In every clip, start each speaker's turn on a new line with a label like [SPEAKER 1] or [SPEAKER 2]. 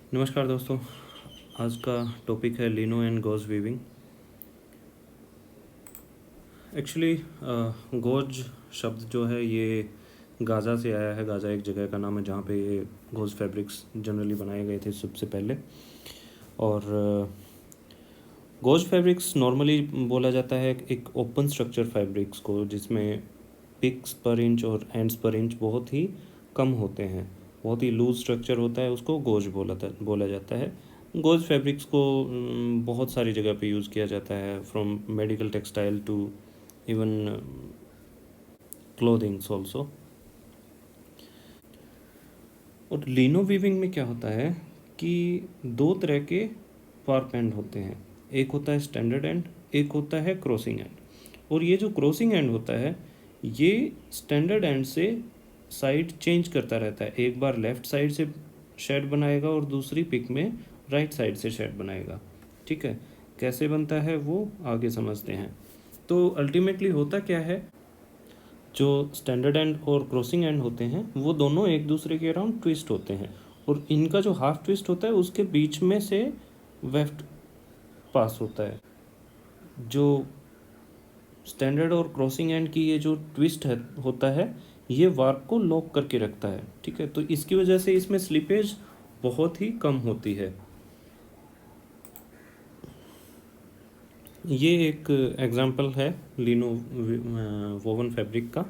[SPEAKER 1] नमस्कार दोस्तों। आज का टॉपिक है leno and gauze weaving. Actually gauze शब्द जो है ये गाज़ा से आया है। गाज़ा एक जगह का नाम है जहाँ पे ये गॉज फैब्रिक्स जनरली बनाए गए थे सबसे पहले। और गॉज फैब्रिक्स नॉर्मली बोला जाता है एक ओपन स्ट्रक्चर फैब्रिक्स को, जिसमें पिक्स पर इंच और एंड्स पर इंच बहुत ही कम होते हैं, बहुत ही लूज स्ट्रक्चर होता है, उसको गोज बोला जाता है। गोज फैब्रिक्स को बहुत सारी जगह पे यूज़ किया जाता है, from medical textile to even clothings also. और लिनो वीविंग में क्या होता है कि दो तरह के वार्प एंड होते हैं। एक होता है स्टैंडर्ड एंड, एक होता है क्रॉसिंग एंड। और ये जो क्रॉसिंग एंड होता है ये स्टैंडर्ड एंड से साइड चेंज करता रहता है। एक बार लेफ़्ट साइड से शेड बनाएगा और दूसरी पिक में राइट साइड से शेड बनाएगा। ठीक है, कैसे बनता है वो आगे समझते हैं। तो अल्टीमेटली होता क्या है, जो स्टैंडर्ड एंड और क्रॉसिंग एंड होते हैं वो दोनों एक दूसरे के अराउंड ट्विस्ट होते हैं, और इनका जो हाफ ट्विस्ट होता है उसके बीच में से वेफ्ट पास होता है। जो स्टैंडर्ड और क्रॉसिंग एंड की ये जो ट्विस्ट है होता है ये वार्प को लॉक करके रखता है। ठीक है, तो इसकी वजह से इसमें स्लिपेज बहुत ही कम होती है। ये एक एग्जांपल है लिनो वोवन फैब्रिक का।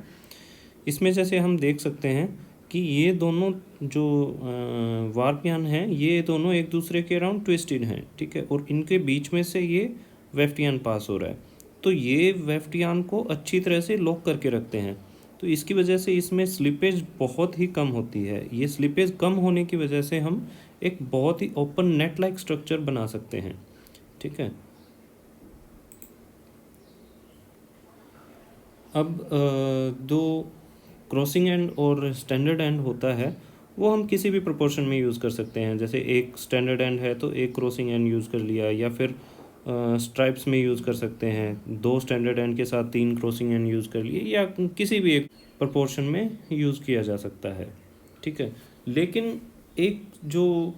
[SPEAKER 1] इसमें जैसे हम देख सकते हैं कि ये दोनों जो वार्पियान हैं ये दोनों एक दूसरे के अराउंड ट्विस्टेड हैं। ठीक है, और इनके बीच में से ये वेफ्टियान पास हो रहा है, तो ये वेफ्टियान को अच्छी तरह से लॉक करके रखते हैं। तो इसकी वजह से इसमें स्लिपेज बहुत ही कम होती है। ये स्लिपेज कम होने की वजह से हम एक बहुत ही ओपन नेट लाइक स्ट्रक्चर बना सकते हैं। ठीक है, अब दो क्रॉसिंग एंड और स्टैंडर्ड एंड होता है वो हम किसी भी प्रोपोर्शन में यूज़ कर सकते हैं। जैसे एक स्टैंडर्ड एंड है तो एक क्रॉसिंग एंड यूज़ कर लिया, या फिर स्ट्राइप्स में यूज़ कर सकते हैं। दो स्टैंडर्ड एंड के साथ तीन क्रॉसिंग एंड यूज़ कर लिए, या किसी भी एक प्रोपोर्शन में यूज़ किया जा सकता है। ठीक है, लेकिन एक जो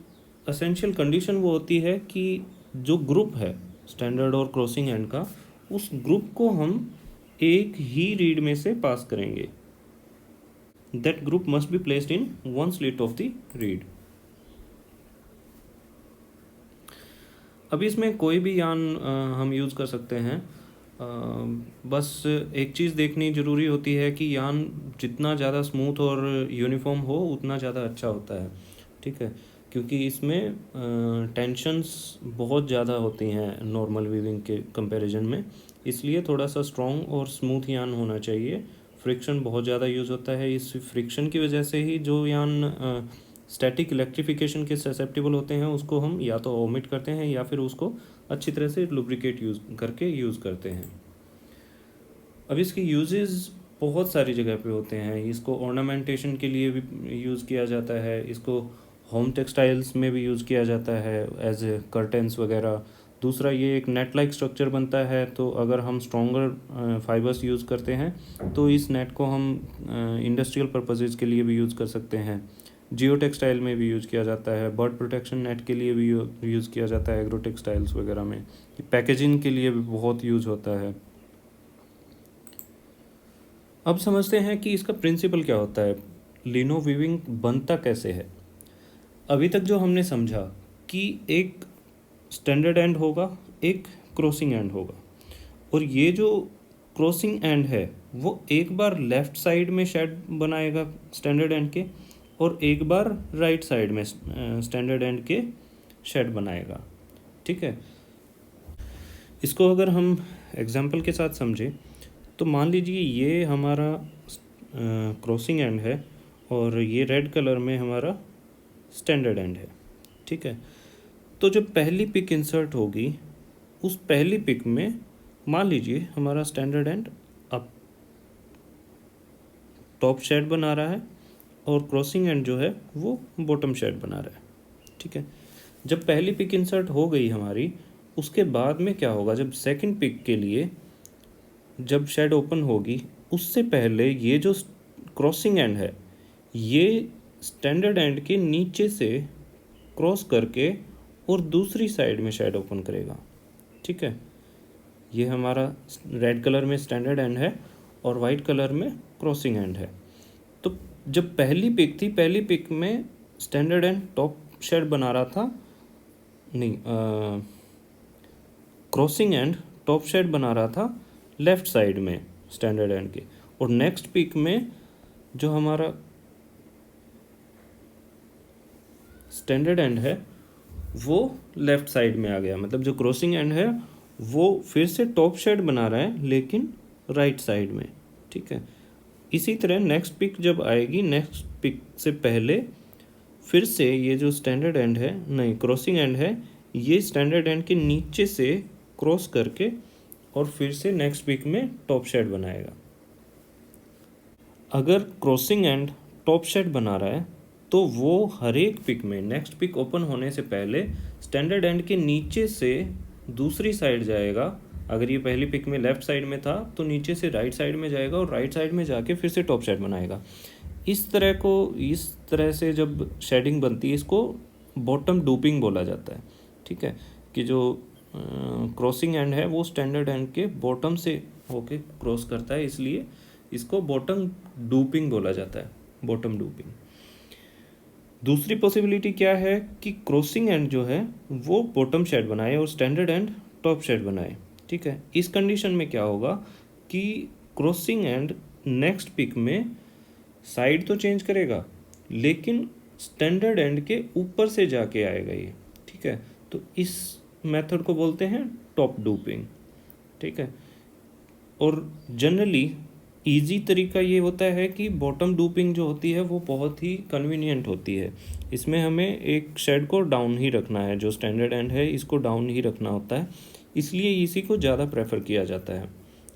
[SPEAKER 1] असेंशियल कंडीशन वो होती है कि जो ग्रुप है स्टैंडर्ड और क्रॉसिंग एंड का, उस ग्रुप को हम एक ही रीड में से पास करेंगे। That group must be placed in one slit of the read. अब इसमें कोई भी यान हम यूज़ कर सकते हैं। बस एक चीज़ देखनी ज़रूरी होती है कि यान जितना ज़्यादा स्मूथ और यूनिफॉर्म हो उतना ज़्यादा अच्छा होता है। ठीक है, क्योंकि इसमें टेंशन्स बहुत ज़्यादा होती हैं नॉर्मल वीविंग के कंपैरिजन में, इसलिए थोड़ा सा स्ट्रॉन्ग और स्मूथ यान होना चाहिए। फ्रिक्शन बहुत ज़्यादा यूज़ होता है, इस फ्रिक्शन की वजह से ही जो यान स्टैटिक इलेक्ट्रिफिकेशन के ससेप्टिबल होते हैं उसको हम या तो ओमिट करते हैं या फिर उसको अच्छी तरह से लुब्रिकेट यूज़ करके यूज़ करते हैं। अब इसके यूजेस बहुत सारी जगह पे होते हैं। इसको ऑर्नामेंटेशन के लिए भी यूज़ किया जाता है, इसको होम टेक्सटाइल्स में भी यूज़ किया जाता है एज ए कर्टेंस वगैरह। दूसरा, ये एक नेट लाइक स्ट्रक्चर बनता है, तो अगर हम स्ट्रॉन्गर फाइबर्स यूज़ करते हैं तो इस नेट को हम इंडस्ट्रियल पर्पसेस के लिए भी यूज़ कर सकते हैं। जियो टेक्सटाइल में भी यूज़ किया जाता है, बर्ड प्रोटेक्शन नेट के लिए भी यूज़ किया जाता है, एग्रो टेक्सटाइल्स वगैरह में। पैकेजिंग के लिए भी बहुत यूज़ होता है। अब समझते हैं कि इसका प्रिंसिपल क्या होता है, लिनो वीविंग बनता कैसे है। अभी तक जो हमने समझा कि एक स्टैंडर्ड एंड होगा, एक क्रॉसिंग एंड होगा, और ये जो क्रॉसिंग एंड है वो एक बार लेफ़्ट साइड में शेड बनाएगा स्टैंडर्ड एंड के, और एक बार राइट साइड में स्टैंडर्ड एंड के शेड बनाएगा। ठीक है, इसको अगर हम एग्जांपल के साथ समझें तो मान लीजिए ये हमारा क्रॉसिंग एंड है और ये रेड कलर में हमारा स्टैंडर्ड एंड है। ठीक है, तो जब पहली पिक इंसर्ट होगी उस पहली पिक में मान लीजिए हमारा स्टैंडर्ड एंड अब टॉप शेड बना रहा है और क्रॉसिंग एंड जो है वो बॉटम शेड बना रहा है। ठीक है, जब पहली पिक इंसर्ट हो गई हमारी, उसके बाद में क्या होगा, जब सेकंड पिक के लिए जब शेड ओपन होगी उससे पहले ये जो क्रॉसिंग एंड है ये स्टैंडर्ड एंड के नीचे से क्रॉस करके और दूसरी साइड में शेड ओपन करेगा। ठीक है, ये हमारा रेड कलर में स्टैंडर्ड एंड है और वाइट कलर में क्रॉसिंग एंड है। तो जब पहली पिक थी, पहली पिक में स्टैंडर्ड एंड टॉप शेड बना रहा था, नहीं, क्रॉसिंग एंड टॉप शेड बना रहा था लेफ्ट साइड में स्टैंडर्ड एंड के, और नेक्स्ट पिक में जो हमारा स्टैंडर्ड एंड है वो लेफ्ट साइड में आ गया। मतलब जो क्रॉसिंग एंड है वो फिर से टॉप शेड बना रहा है लेकिन राइट साइड में। ठीक है, इसी तरह नेक्स्ट पिक जब आएगी, नेक्स्ट पिक से पहले फिर से ये जो स्टैंडर्ड एंड है, नहीं, क्रॉसिंग एंड है, ये स्टैंडर्ड एंड के नीचे से क्रॉस करके और फिर से नेक्स्ट पिक में टॉप शेड बनाएगा। अगर क्रॉसिंग एंड टॉप शेड बना रहा है तो वो हर एक पिक में नेक्स्ट पिक ओपन होने से पहले स्टैंडर्ड एंड के नीचे से दूसरी साइड जाएगा। अगर ये पहली पिक में लेफ्ट साइड में था तो नीचे से राइट साइड में जाएगा और राइट साइड में जाके फिर से टॉप शेड बनाएगा। इस तरह से जब शेडिंग बनती है इसको बॉटम डूपिंग बोला जाता है। ठीक है, कि जो क्रॉसिंग एंड है वो स्टैंडर्ड एंड के बॉटम से होके क्रॉस करता है, इसलिए इसको बॉटम डूपिंग बोला जाता है, बॉटम डूपिंग। दूसरी पॉसिबिलिटी क्या है कि क्रॉसिंग एंड जो है वो बॉटम शेड बनाए और स्टैंडर्ड एंड टॉप शेड बनाए। ठीक है, इस कंडीशन में क्या होगा कि क्रॉसिंग एंड नेक्स्ट पिक में साइड तो चेंज करेगा लेकिन स्टैंडर्ड एंड के ऊपर से जाके आएगा ये। ठीक है, तो इस मेथड को बोलते हैं टॉप डूपिंग। ठीक है, और जनरली इजी तरीका ये होता है कि बॉटम डूपिंग जो होती है वो बहुत ही कन्वीनियंट होती है। इसमें हमें एक शेड को डाउन ही रखना है, जो स्टैंडर्ड एंड है इसको डाउन ही रखना होता है, इसलिए इसी को ज़्यादा प्रेफर किया जाता है।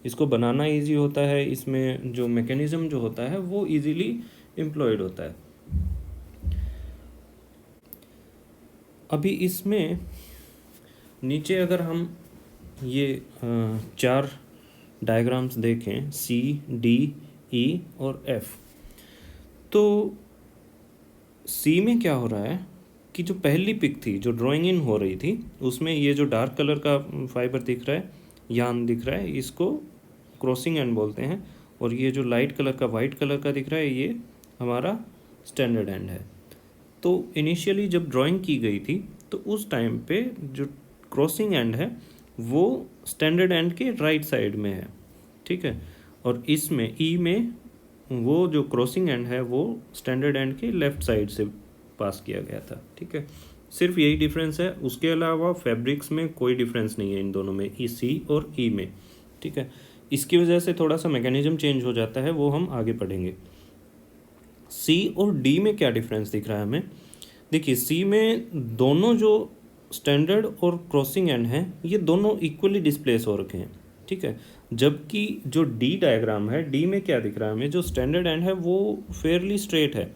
[SPEAKER 1] इसको बनाना इजी होता है, इसमें जो मैकेनिज़्म जो होता है वो इजीली एम्प्लॉयड होता है। अभी इसमें नीचे अगर हम ये 4 डायग्राम्स देखें, सी, डी, ई और एफ, तो सी में क्या हो रहा है कि जो पहली पिक थी जो ड्राइंग इन हो रही थी उसमें ये जो डार्क कलर का फाइबर दिख रहा है, यान दिख रहा है, इसको क्रॉसिंग एंड बोलते हैं, और ये जो लाइट कलर का वाइट कलर का दिख रहा है ये हमारा स्टैंडर्ड एंड है। तो इनिशियली जब ड्राइंग की गई थी तो उस टाइम पे जो क्रॉसिंग एंड है वो स्टैंडर्ड एंड के राइट साइड में है। ठीक है, और इसमें ई में वो जो क्रॉसिंग एंड है वो स्टैंडर्ड एंड के लेफ्ट साइड से पास किया गया था। ठीक है, सिर्फ यही डिफरेंस है, उसके अलावा फैब्रिक्स में कोई डिफरेंस नहीं है इन दोनों में, ई सी और ई में। ठीक है, इसकी वजह से थोड़ा सा मैकेनिज्म चेंज हो जाता है, वो हम आगे पढ़ेंगे। सी और डी में क्या डिफरेंस दिख रहा है हमें? देखिए, सी में दोनों जो स्टैंडर्ड और क्रॉसिंग एंड हैं ये दोनों इक्वली डिस्प्लेस हो रखे हैं। ठीक है, जबकि जो डी डायग्राम है, डी में क्या दिख रहा है हमें, जो स्टैंडर्ड एंड है वो फेयरली स्ट्रेट है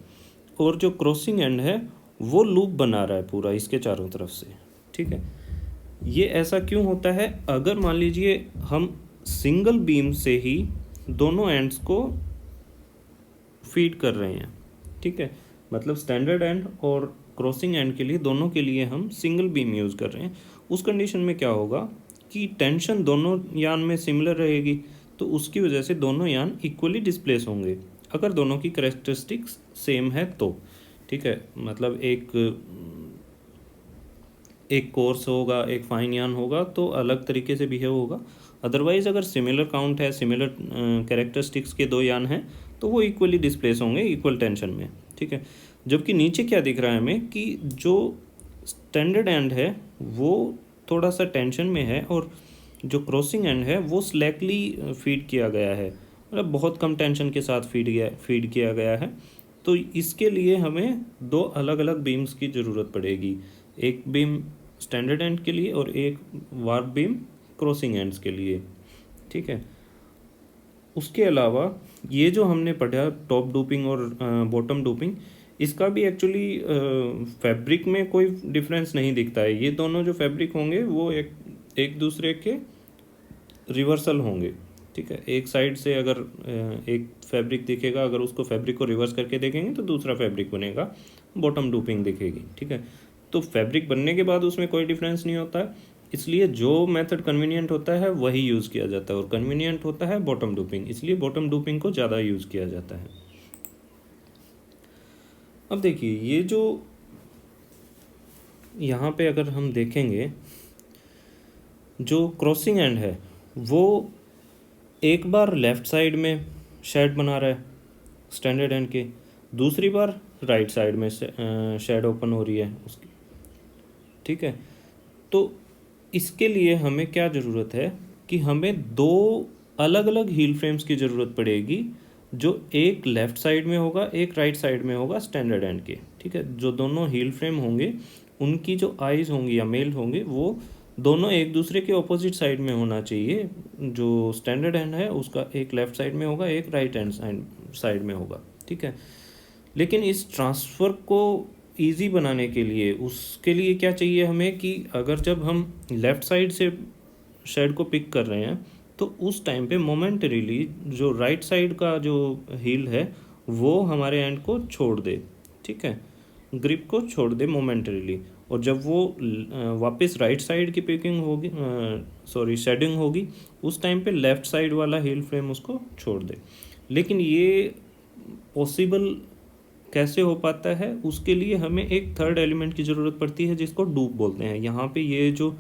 [SPEAKER 1] और जो क्रॉसिंग एंड है वो लूप बना रहा है पूरा इसके चारों तरफ से। ठीक है, ये ऐसा क्यों होता है? अगर मान लीजिए हम सिंगल बीम से ही दोनों एंड्स को फीड कर रहे हैं, ठीक है, मतलब स्टैंडर्ड एंड और क्रॉसिंग एंड के लिए, दोनों के लिए हम सिंगल बीम यूज़ कर रहे हैं, उस कंडीशन में क्या होगा कि टेंशन दोनों यान में सिमिलर रहेगी, तो उसकी वजह से दोनों यान इक्वली डिस्प्लेस होंगे अगर दोनों की कैरेक्टरिस्टिक्स सेम है तो। ठीक है, मतलब एक कोर्स होगा, एक फाइन यान होगा तो अलग तरीके से बिहेव होगा, अदरवाइज़ अगर सिमिलर काउंट है, सिमिलर कैरेक्टरिस्टिक्स के दो यान हैं तो वो इक्वली डिस्प्लेस होंगे इक्वल टेंशन में। ठीक है, जबकि नीचे क्या दिख रहा है हमें कि जो स्टैंडर्ड एंड है वो थोड़ा सा टेंशन में है और जो क्रॉसिंग एंड है वो स्लैकली फीड किया गया है, मतलब बहुत कम टेंशन के साथ फीड किया गया है। तो इसके लिए हमें दो अलग अलग बीम्स की ज़रूरत पड़ेगी, एक बीम स्टैंडर्ड एंड के लिए और एक वार्प बीम क्रॉसिंग एंड्स के लिए। ठीक है, उसके अलावा ये जो हमने पढ़ा टॉप डूपिंग और बॉटम डूपिंग, इसका भी एक्चुअली फैब्रिक में कोई डिफरेंस नहीं दिखता है। ये दोनों जो फैब्रिक होंगे वो एक दूसरे के रिवर्सल होंगे। ठीक है, एक साइड से अगर एक फैब्रिक दिखेगा, अगर उसको फैब्रिक को रिवर्स करके देखेंगे तो दूसरा फैब्रिक बनेगा, बॉटम डूपिंग दिखेगी। ठीक है, तो फैब्रिक बनने के बाद उसमें कोई डिफरेंस नहीं होता है, इसलिए जो मेथड कन्वीनियंट होता है वही यूज़ किया जाता है, और कन्वीनियंट होता है बॉटम डूपिंग, इसलिए बॉटम डूपिंग को ज़्यादा यूज़ किया जाता है। अब देखिए, ये जो यहाँ पे अगर हम देखेंगे, जो क्रॉसिंग एंड है वो एक बार लेफ़्ट साइड में शेड बना रहा है स्टैंडर्ड एंड के, दूसरी बार राइट साइड में शेड ओपन हो रही है उसकी, ठीक है। तो इसके लिए हमें क्या ज़रूरत है कि हमें दो अलग अलग हील फ्रेम्स की ज़रूरत पड़ेगी, जो एक लेफ़्ट साइड में होगा, एक राइट साइड में होगा स्टैंडर्ड एंड के, ठीक है। जो दोनों हील फ्रेम होंगे उनकी जो आइज़ होंगी या मेल होंगे वो दोनों एक दूसरे के ऑपोजिट साइड में होना चाहिए। जो स्टैंडर्ड एंड है उसका एक लेफ़्ट साइड में होगा, एक राइट हैंड साइड में होगा, ठीक है। लेकिन इस ट्रांसफ़र को ईज़ी बनाने के लिए, उसके लिए क्या चाहिए हमें कि अगर जब हम लेफ़्ट साइड से शेड को पिक कर रहे हैं तो उस टाइम पे मोमेंटरीली जो राइट साइड का जो हील है वो हमारे एंड को छोड़ दे, ठीक है, ग्रिप को छोड़ दे मोमेंटरीली। और जब वो वापस राइट साइड की पिकिंग होगी, सॉरी शेडिंग होगी, उस टाइम पे लेफ़्ट साइड वाला हील फ्रेम उसको छोड़ दे। लेकिन ये पॉसिबल कैसे हो पाता है, उसके लिए हमें एक थर्ड एलिमेंट की ज़रूरत पड़ती है जिसको डूप बोलते हैं। यहाँ पे ये जो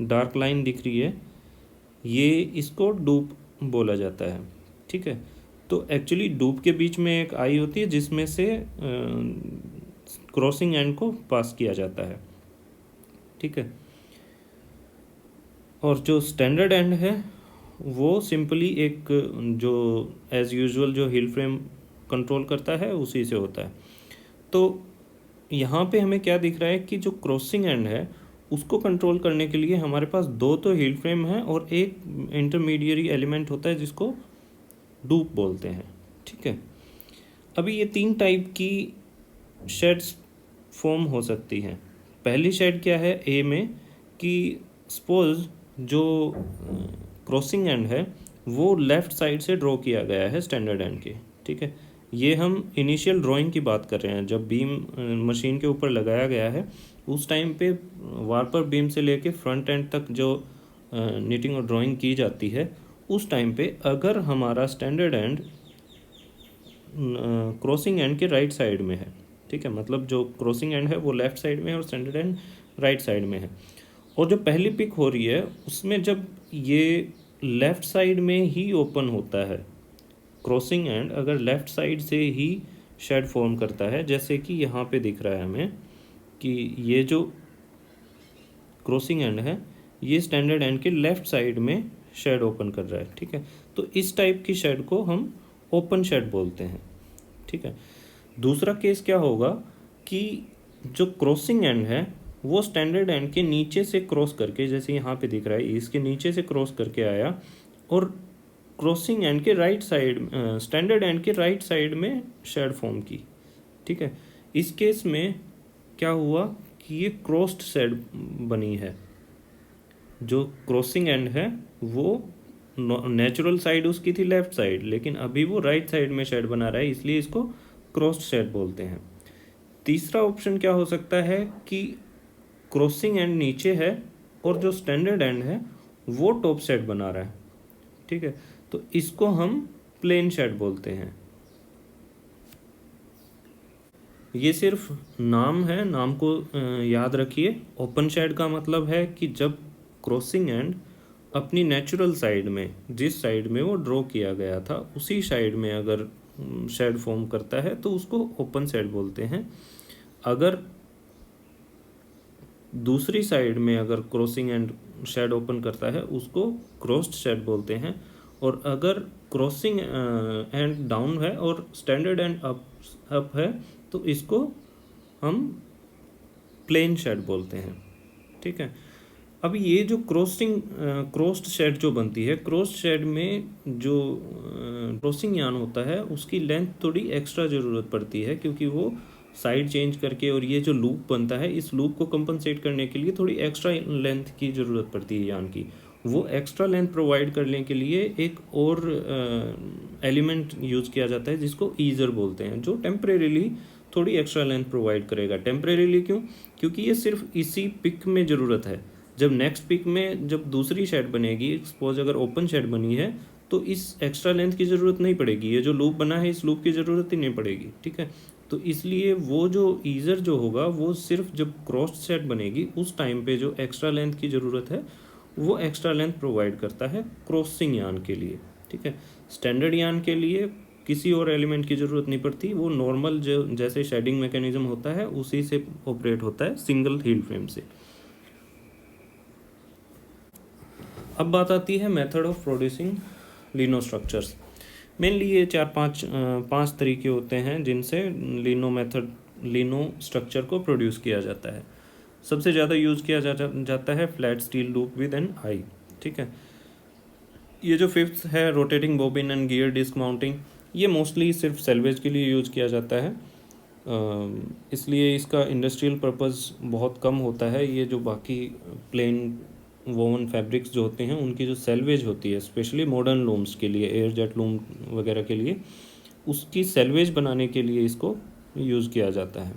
[SPEAKER 1] डार्क लाइन दिख रही है ये इसको डूप बोला जाता है, ठीक है। तो एक्चुअली डूप के बीच में एक आई होती है जिसमें से क्रॉसिंग एंड को पास किया जाता है, ठीक है। और जो स्टैंडर्ड एंड है वो सिंपली एक जो एज़ यूजुअल जो हील फ्रेम कंट्रोल करता है उसी से होता है। तो यहाँ पे हमें क्या दिख रहा है कि जो क्रॉसिंग एंड है उसको कंट्रोल करने के लिए हमारे पास दो तो हील फ्रेम है और एक इंटरमीडिएरी एलिमेंट होता है जिसको डूप बोलते हैं, ठीक है। अभी ये तीन टाइप की शेड्स फॉर्म हो सकती हैं। पहली शेड क्या है ए में कि सपोज जो क्रॉसिंग एंड है वो लेफ़्ट साइड से ड्रॉ किया गया है स्टैंडर्ड एंड के, ठीक है। ये हम इनिशियल ड्राइंग की बात कर रहे हैं, जब बीम मशीन के ऊपर लगाया गया है उस टाइम पे वार्पर बीम से लेके फ्रंट एंड तक जो निटिंग और ड्राइंग की जाती है उस टाइम पे अगर हमारा स्टैंडर्ड एंड क्रॉसिंग एंड के राइट साइड में है, ठीक है, मतलब जो क्रॉसिंग एंड है वो लेफ़्ट साइड में है और स्टैंडर्ड एंड राइट साइड में है, और जो पहली पिक हो रही है उसमें जब ये लेफ़्ट साइड में ही ओपन होता है, क्रॉसिंग एंड अगर लेफ़्ट साइड से ही शेड फॉर्म करता है, जैसे कि यहाँ पे दिख रहा है हमें कि ये जो क्रॉसिंग एंड है ये स्टैंडर्ड एंड के लेफ़्ट साइड में शेड ओपन कर रहा है, ठीक है। तो इस टाइप की शेड को हम ओपन शेड बोलते हैं, ठीक है। दूसरा केस क्या होगा कि जो क्रॉसिंग एंड है वो स्टैंडर्ड एंड के नीचे से क्रॉस करके, जैसे यहाँ पे दिख रहा है इसके नीचे से क्रॉस करके आया और क्रॉसिंग एंड के राइट साइड, स्टैंडर्ड एंड के राइट साइड में शेड फॉर्म की, ठीक है। इस केस में क्या हुआ कि ये क्रॉस्ड शेड बनी है। जो क्रॉसिंग एंड है वो नेचुरल साइड उसकी थी लेफ़्ट साइड, लेकिन अभी वो राइट साइड में शेड बना रहा है, इसलिए इसको क्रॉस्ड शेड बोलते हैं। तीसरा ऑप्शन क्या हो सकता है कि क्रॉसिंग एंड नीचे है और जो स्टैंडर्ड एंड है वो टॉप शेड बना रहा है, ठीक है। तो इसको हम प्लेन शेड बोलते हैं। ये सिर्फ नाम है, नाम को याद रखिए। ओपन शेड का मतलब है कि जब क्रॉसिंग एंड अपनी नेचुरल साइड में, जिस साइड में वो ड्रॉ किया गया था उसी साइड में अगर शेड फॉर्म करता है तो उसको ओपन शेड बोलते हैं। अगर दूसरी साइड में अगर क्रॉसिंग एंड शेड ओपन करता है उसको क्रॉस्ड शेड बोलते हैं। और अगर क्रॉसिंग एंड डाउन है और स्टैंडर्ड एंड अप है तो इसको हम प्लेन शेड बोलते हैं, ठीक है। अब ये जो क्रॉस्ड शेड जो बनती है, क्रॉस्ड शेड में जो क्रॉसिंग यान होता है उसकी लेंथ थोड़ी एक्स्ट्रा ज़रूरत पड़ती है, क्योंकि वो साइड चेंज करके, और ये जो लूप बनता है इस लूप को कंपनसेट करने के लिए थोड़ी एक्स्ट्रा लेंथ की ज़रूरत पड़ती है यान की। वो एक्स्ट्रा लेंथ प्रोवाइड करने के लिए एक और एलिमेंट यूज़ किया जाता है जिसको ईज़र बोलते हैं, जो टेम्परेरीली थोड़ी एक्स्ट्रा लेंथ प्रोवाइड करेगा टेम्परेरीली। क्यों? क्योंकि ये सिर्फ इसी पिक में ज़रूरत है। जब नेक्स्ट पिक में जब दूसरी शेड बनेगी, सपोज अगर ओपन शेड बनी है, तो इस एक्स्ट्रा लेंथ की ज़रूरत नहीं पड़ेगी, ये जो लूप बना है इस लूप की ज़रूरत ही नहीं पड़ेगी। ठीक है, तो इसलिए वो जो ईज़र जो होगा वो सिर्फ जब क्रॉस शेड बनेगी उस टाइम पे जो एक्स्ट्रा लेंथ की ज़रूरत है वो एक्स्ट्रा लेंथ प्रोवाइड करता है क्रॉसिंग यान के लिए। ठीक है, स्टैंडर्ड यान के लिए किसी और एलिमेंट की ज़रूरत नहीं पड़ती, वो नॉर्मल जो जैसे शेडिंग मैकेनिज्म होता है उसी से ऑपरेट होता है, सिंगल हील फ्रेम से। अब बात आती है method of producing leno structures. Mainly ये पांच तरीके होते हैं जिनसे लिनो स्ट्रक्चर को प्रोड्यूस किया जाता है। सबसे ज़्यादा यूज़ किया जाता है flat steel loop with an eye. ठीक है, ये जो फिफ्थ है rotating bobbin and gear disc mounting, ये मोस्टली सिर्फ सेल्वेज के लिए यूज़ किया जाता है, इसलिए इसका इंडस्ट्रियल पर्पस बहुत कम होता है। ये जो बाकी प्लेन वोवन फैब्रिक्स जो होते हैं उनकी जो सेल्वेज होती है, स्पेशली मॉडर्न लूम्स के लिए, एयर जेट लूम वगैरह के लिए, उसकी सेल्वेज बनाने के लिए इसको यूज़ किया जाता है।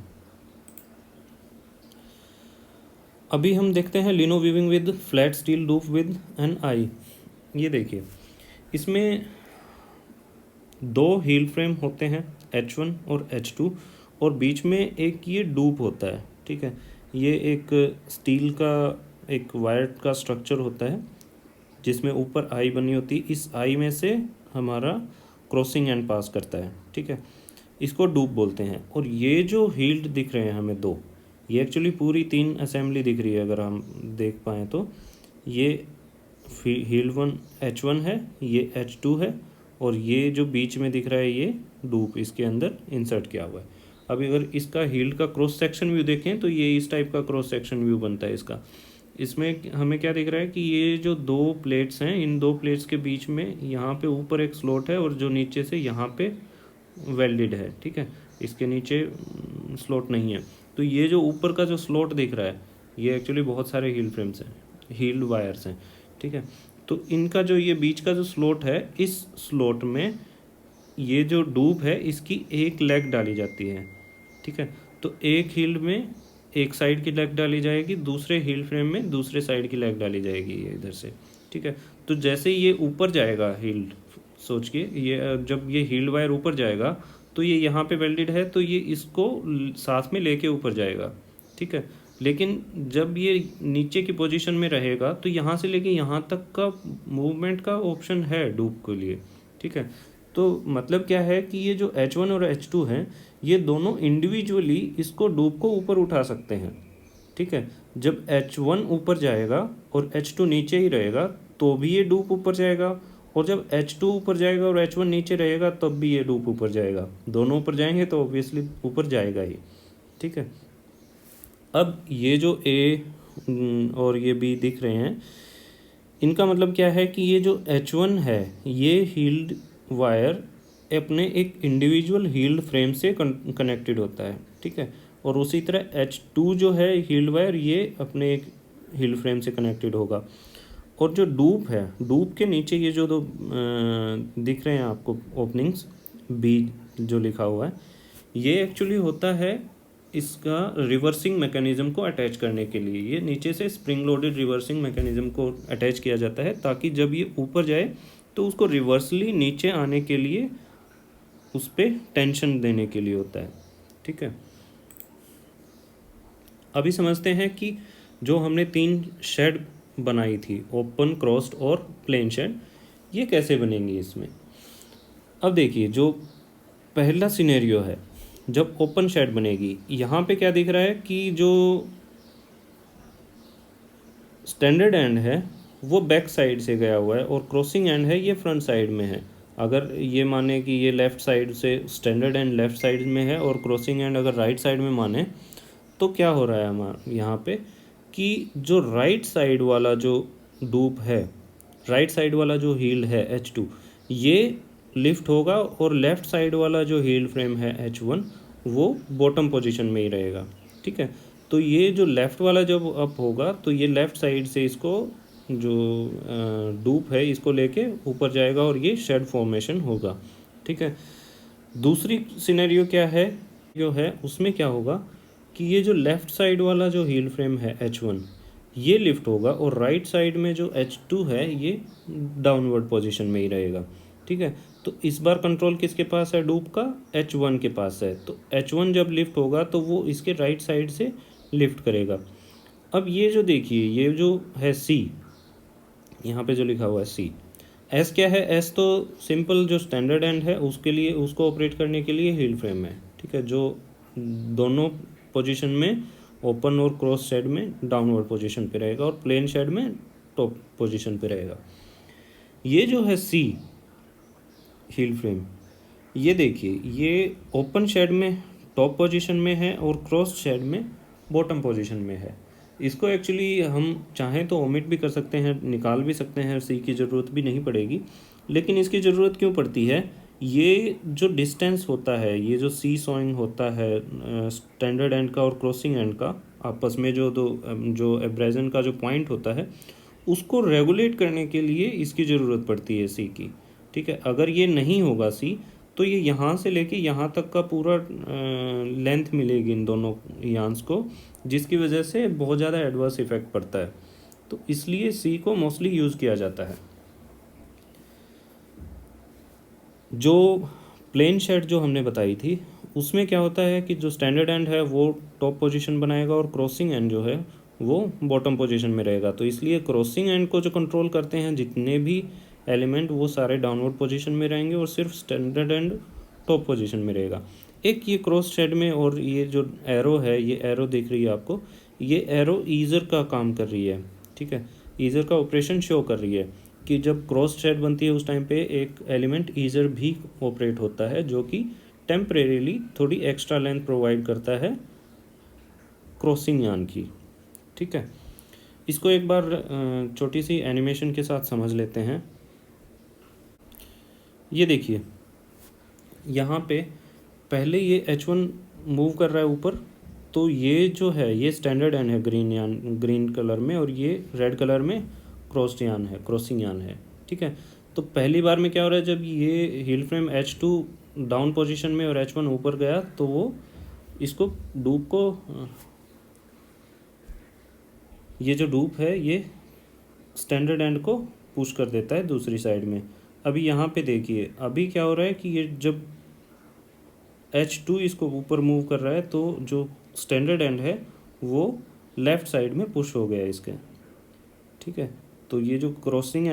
[SPEAKER 1] अभी हम देखते हैं leno weaving with flat steel loop with an eye. ये देखिए, इसमें दो हील फ्रेम होते हैं H1 और H2, और बीच में एक ये डूप होता है। ठीक है, ये एक स्टील का एक वायर का स्ट्रक्चर होता है जिसमें ऊपर आई बनी होती है, इस आई में से हमारा क्रॉसिंग एंड पास करता है। ठीक है, इसको डूप बोलते हैं। और ये जो हील्ड दिख रहे हैं हमें दो, ये एक्चुअली पूरी 3 असेंबली दिख रही है अगर हम देख पाएँ तो। ये हील्ड 1 H1 है, ये H2 है, और ये जो बीच में दिख रहा है ये डूप इसके अंदर इंसर्ट किया हुआ है। अभी अगर इसका हील्ड का क्रॉस सेक्शन व्यू देखें तो ये इस टाइप का क्रॉस सेक्शन व्यू बनता है इसका। इसमें हमें क्या दिख रहा है कि ये जो दो प्लेट्स हैं, इन दो प्लेट्स के बीच में यहाँ पे ऊपर एक स्लॉट है और जो नीचे से यहाँ पे वेल्डेड है। ठीक है, इसके नीचे स्लॉट नहीं है। तो ये जो ऊपर का जो स्लॉट दिख रहा है ये एक्चुअली बहुत सारे हील फ्रेम्स हैं, हील्ड वायर्स हैं। ठीक है, तो इनका जो ये बीच का जो स्लॉट है, इस स्लॉट में ये जो डूब है इसकी एक लेग डाली जाती है। ठीक है, तो एक हील्ड में एक साइड की लेग डाली जाएगी, दूसरे हील फ्रेम में दूसरे साइड की लेग डाली जाएगी ये इधर से। ठीक है, तो जैसे ये ऊपर जाएगा हील्ड, सोचिए ये जब ये हील्ड वायर ऊपर जाएगा तो ये यहाँ पे वेल्डेड है, तो ये इसको साथ में लेके ऊपर जाएगा। ठीक है, लेकिन जब ये नीचे की पोजीशन में रहेगा तो यहाँ से लेके यहाँ तक का मूवमेंट का ऑप्शन है डूब के लिए। ठीक है, तो मतलब क्या है कि ये जो H1 और H2 हैं ये दोनों इंडिविजुअली इसको डूब को ऊपर उठा सकते हैं। ठीक है, जब H1 ऊपर जाएगा और H2 नीचे ही रहेगा तो भी ये डूब ऊपर जाएगा, और जब H2 ऊपर जाएगा और H1 नीचे रहेगा तब भी ये डूब ऊपर जाएगा। दोनों ऊपर जाएंगे तो ऑब्वियसली ऊपर जाएगा ही। ठीक है, अब ये जो A और ये B दिख रहे हैं, इनका मतलब क्या है कि ये जो H1 है ये हील्ड वायर अपने एक इंडिविजुअल हील्ड फ्रेम से कनेक्टेड होता है। ठीक है, और उसी तरह H2 जो है हील्ड वायर ये अपने एक हील्ड फ्रेम से कनेक्टेड होगा। और जो डूप है, डूप के नीचे ये जो दो दिख रहे हैं आपको ओपनिंग्स, B जो लिखा हुआ है, ये एक्चुअली होता है इसका रिवर्सिंग मैकेनिज्म को अटैच करने के लिए। ये नीचे से स्प्रिंग लोडेड रिवर्सिंग मैकेनिज्म को अटैच किया जाता है ताकि जब ये ऊपर जाए तो उसको रिवर्सली नीचे आने के लिए उस पर टेंशन देने के लिए होता है। ठीक है, अभी समझते हैं कि जो हमने 3 शेड बनाई थी, ओपन, क्रॉस्ड और प्लेन शेड, ये कैसे बनेंगी इसमें। अब देखिए, जो पहला सिनेरियो है जब ओपन शेड बनेगी, यहाँ पे क्या दिख रहा है कि जो स्टैंडर्ड एंड है वो बैक साइड से गया हुआ है और क्रॉसिंग एंड है ये फ्रंट साइड में है। अगर ये माने कि ये लेफ़्ट साइड से स्टैंडर्ड एंड लेफ़्ट साइड में है और क्रॉसिंग एंड अगर राइट साइड में माने, तो क्या हो रहा है हमारा यहाँ पे कि जो राइट साइड वाला जो डूप है, राइट साइड वाला जो हील्ड है H2, ये लिफ्ट होगा और लेफ़्ट साइड वाला जो हील्ड फ्रेम है H1 वो बॉटम पोजीशन में ही रहेगा। ठीक है, तो ये जो लेफ़्ट वाला जब अप होगा तो ये लेफ़्ट साइड से इसको जो डूप है इसको लेके ऊपर जाएगा और ये शेड फॉर्मेशन होगा। ठीक है, दूसरी सिनेरियो क्या है जो है उसमें क्या होगा कि ये जो लेफ़्ट साइड वाला जो हील फ्रेम है H1, ये लिफ्ट होगा और राइट साइड में जो H2 है ये डाउनवर्ड पोजीशन में ही रहेगा। ठीक है, तो इस बार कंट्रोल किसके पास है डूब का? H1 के पास है। तो H1 जब लिफ्ट होगा तो वो इसके राइट साइड से लिफ्ट करेगा। अब ये जो देखिए, ये जो है C, यहाँ पे जो लिखा हुआ है C, एस क्या है? एस तो सिंपल जो स्टैंडर्ड एंड है उसके लिए, उसको ऑपरेट करने के लिए हील फ्रेम है। ठीक है, जो दोनों पोजीशन में ओपन और क्रॉस शेड में डाउनवर्ड पोजीशन पे रहेगा और प्लेन शेड में टॉप पोजीशन पे रहेगा। ये जो है सी हील फ्रेम, ये देखिए, ये ओपन शेड में टॉप पोजीशन में है और क्रॉस शेड में बॉटम पोजीशन में है। इसको एक्चुअली हम चाहें तो ओमिट भी कर सकते हैं, निकाल भी सकते हैं, सी की ज़रूरत भी नहीं पड़ेगी। लेकिन इसकी ज़रूरत क्यों पड़ती है? ये जो डिस्टेंस होता है, ये जो सी सॉइंग होता है स्टैंडर्ड एंड का और क्रॉसिंग एंड का आपस में, जो एब्रेजन का जो पॉइंट होता है उसको रेगुलेट करने के लिए इसकी ज़रूरत पड़ती है सी की। ठीक है, अगर ये नहीं होगा सी तो ये यहाँ से लेके यहाँ तक का पूरा लेंथ मिलेगी इन दोनों यान्स को, जिसकी वजह से बहुत ज़्यादा एडवर्स इफेक्ट पड़ता है। तो इसलिए सी को मोस्टली यूज़ किया जाता है। जो प्लेन शेड जो हमने बताई थी उसमें क्या होता है कि जो स्टैंडर्ड एंड है वो टॉप पोजीशन बनाएगा और क्रॉसिंग एंड जो है वो बॉटम पोजीशन में रहेगा। तो इसलिए क्रॉसिंग एंड को जो कंट्रोल करते हैं जितने भी एलिमेंट, वो सारे डाउनवर्ड पोजीशन में रहेंगे और सिर्फ स्टैंडर्ड एंड टॉप पोजीशन में रहेगा। एक ये क्रॉस शेड में, और ये जो एरो है, ये एरो दिख रही है आपको, ये एरो ईजर का काम कर रही है। ठीक है, ईजर का ऑपरेशन शो कर रही है कि जब क्रॉस शेड बनती है उस टाइम पे एक एलिमेंट ईजर भी ऑपरेट होता है, जो कि टेम्परेरीली थोड़ी एक्स्ट्रा लेंथ प्रोवाइड करता है क्रॉसिंग यान की। ठीक है, इसको एक बार छोटी सी एनिमेशन के साथ समझ लेते हैं। ये देखिए, यहाँ पे पहले ये H1 मूव कर रहा है ऊपर, तो ये जो है ये स्टैंडर्ड यान है ग्रीन कलर में, और ये रेड कलर में क्रॉसिंग यान है। ठीक है, तो पहली बार में क्या हो रहा है, जब ये heal frame H2 down position में और H1 ऊपर गया तो वो इसको डूब को, ये जो डूब है ये स्टैंडर्ड एंड को पुश कर देता है दूसरी साइड में। अभी यहाँ पे देखिए, अभी क्या हो रहा है कि ये जब H2 इसको ऊपर मूव कर रहा है तो जो स्टैंडर्ड एंड है वो लेफ़्ट साइड में पुश हो गया इसके। ठीक है, तो ये जो क्रॉसिंग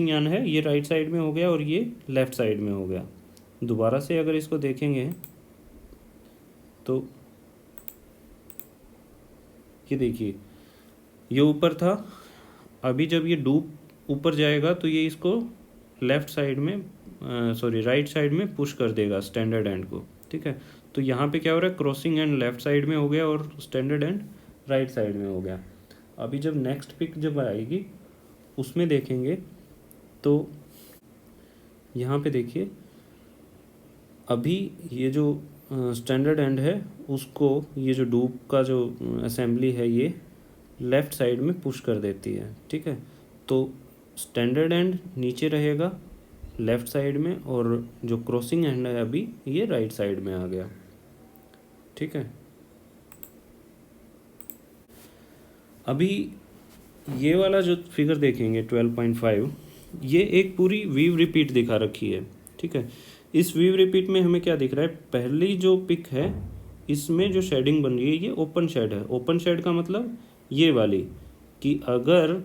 [SPEAKER 1] यान है ये राइट साइड में हो गया और ये लेफ़्ट साइड में हो गया। दोबारा से अगर इसको देखेंगे तो ये देखिए, ये ऊपर था, अभी जब ये डूब ऊपर जाएगा तो ये इसको लेफ़्ट साइड में, राइट साइड में पुश कर देगा स्टैंडर्ड एंड को। ठीक है, तो यहाँ पे क्या हो रहा है, क्रॉसिंग एंड लेफ़्ट साइड में हो गया और स्टैंडर्ड एंड राइट साइड में हो गया। अभी जब नेक्स्ट पिक जब आएगी उसमें देखेंगे तो यहाँ पे देखिए, अभी ये जो स्टैंडर्ड एंड है उसको ये जो डूब का जो असेंबली है ये लेफ़्ट साइड में पुश कर देती है। ठीक है, तो स्टैंडर्ड एंड नीचे रहेगा लेफ़्ट साइड में और जो क्रॉसिंग एंड है अभी ये राइट साइड में आ गया। ठीक है, अभी ये वाला जो फिगर देखेंगे 12.5, ये एक पूरी वीव रिपीट दिखा रखी है। ठीक है, इस वीव रिपीट में हमें क्या दिख रहा है, पहली जो पिक है इसमें जो शेडिंग बन रही है ये ओपन शेड है। ओपन शेड का मतलब ये वाली, कि अगर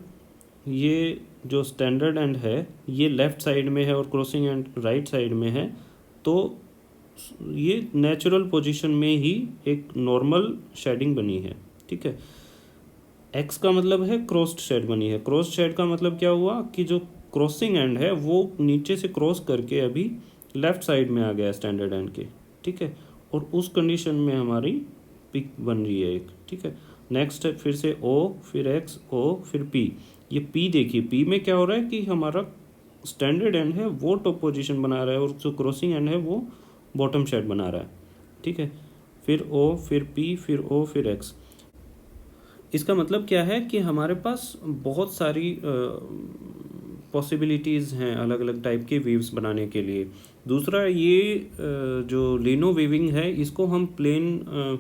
[SPEAKER 1] ये जो स्टैंडर्ड एंड है ये लेफ़्ट साइड में है और क्रॉसिंग एंड राइट साइड में है, तो ये नेचुरल पोजीशन में ही एक नॉर्मल शेडिंग बनी है। ठीक है, एक्स का मतलब है क्रॉस्ड शेड बनी है। क्रॉस्ड शेड का मतलब क्या हुआ कि जो क्रॉसिंग एंड है वो नीचे से क्रॉस करके अभी लेफ़्ट साइड में आ गया स्टैंडर्ड एंड के। ठीक है, और उस कंडीशन में हमारी पिक बन रही है एक। ठीक है, नेक्स्ट है फिर से ओ, फिर एक्स, ओ, फिर पी। ये पी देखिए, पी में क्या हो रहा है कि हमारा स्टैंडर्ड एंड है वो टॉप पोजीशन बना रहा है और जो क्रॉसिंग एंड है वो बॉटम शेड बना रहा है। ठीक है, फिर ओ, फिर पी, फिर ओ, फिर एक्स। इसका मतलब क्या है कि हमारे पास बहुत सारी पॉसिबिलिटीज़ हैं अलग अलग टाइप के वीव्स बनाने के लिए। दूसरा ये जो लिनो वीविंग है इसको हम प्लेन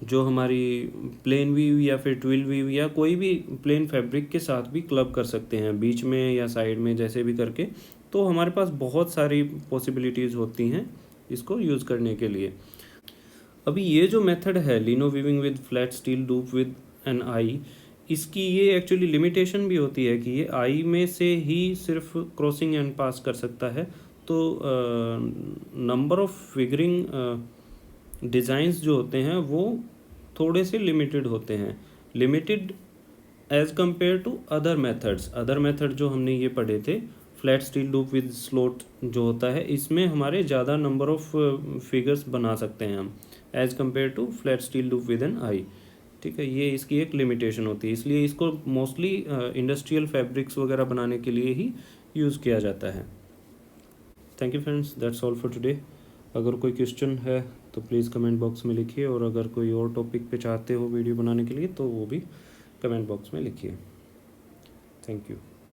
[SPEAKER 1] जो हमारी प्लेन वीव या फिर ट्विल वीव या कोई भी प्लेन फैब्रिक के साथ भी क्लब कर सकते हैं, बीच में या साइड में जैसे भी करके। तो हमारे पास बहुत सारी पॉसिबिलिटीज़ होती हैं इसको यूज़ करने के लिए। अभी ये जो मेथड है leno weaving with flat steel loop with an eye, इसकी ये एक्चुअली लिमिटेशन भी होती है कि ये आई में से ही सिर्फ क्रॉसिंग एंड पास कर सकता है। तो नंबर ऑफ फिगरिंग डिज़ाइंस जो होते हैं वो थोड़े से लिमिटेड होते हैं, limited as compare to other methods. Other method जो हमने ये पढ़े थे flat steel loop with slot जो होता है, इसमें हमारे ज़्यादा नंबर ऑफ फिगर्स बना सकते हैं हम as compare to flat steel loop with an eye. ठीक है, ये इसकी एक लिमिटेशन होती है, इसलिए इसको मोस्टली इंडस्ट्रियल फैब्रिक्स वगैरह बनाने के लिए ही यूज़ किया जाता है। Thank you friends, that's all for today. अगर कोई क्वेश्चन है तो प्लीज़ कमेंट बॉक्स में लिखिए, और अगर कोई और टॉपिक पे चाहते हो वीडियो बनाने के लिए तो वो भी कमेंट बॉक्स में लिखिए। Thank you.